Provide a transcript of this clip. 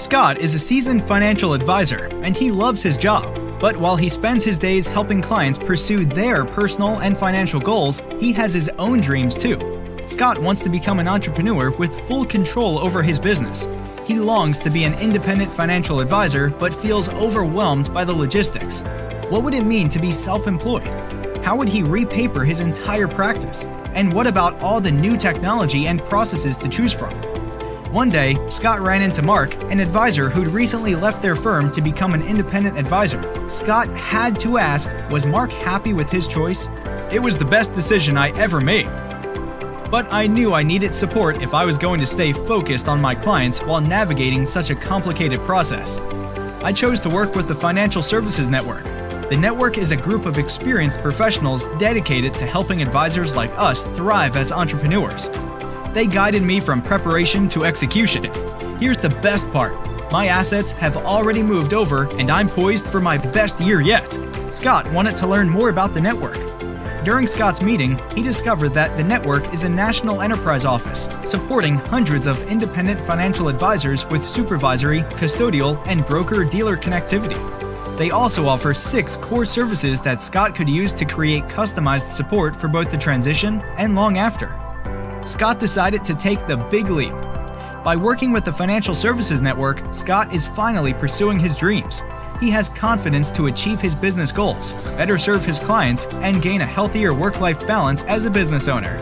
Scott is a seasoned financial advisor, and he loves his job. But while he spends his days helping clients pursue their personal and financial goals, he has his own dreams too. Scott wants to become an entrepreneur with full control over his business. He longs to be an independent financial advisor, but feels overwhelmed by the logistics. What would it mean to be self-employed? How would he repaper his entire practice? And what about all the new technology and processes to choose from? One day, Scott ran into Mark, an advisor who'd recently left their firm to become an independent advisor. Scott had to ask, was Mark happy with his choice? It was the best decision I ever made. But I knew I needed support if I was going to stay focused on my clients while navigating such a complicated process. I chose to work with the Financial Services Network. The network is a group of experienced professionals dedicated to helping advisors like us thrive as entrepreneurs. They guided me from preparation to execution. Here's the best part. My assets have already moved over and I'm poised for my best year yet. Scott wanted to learn more about the network. During Scott's meeting, he discovered that the network is a national enterprise office supporting hundreds of independent financial advisors with supervisory, custodial, and broker-dealer connectivity. They also offer 6 core services that Scott could use to create customized support for both the transition and long after. Scott decided to take the big leap. By working with the Financial Services Network, Scott is finally pursuing his dreams. He has confidence to achieve his business goals, better serve his clients, and gain a healthier work-life balance as a business owner.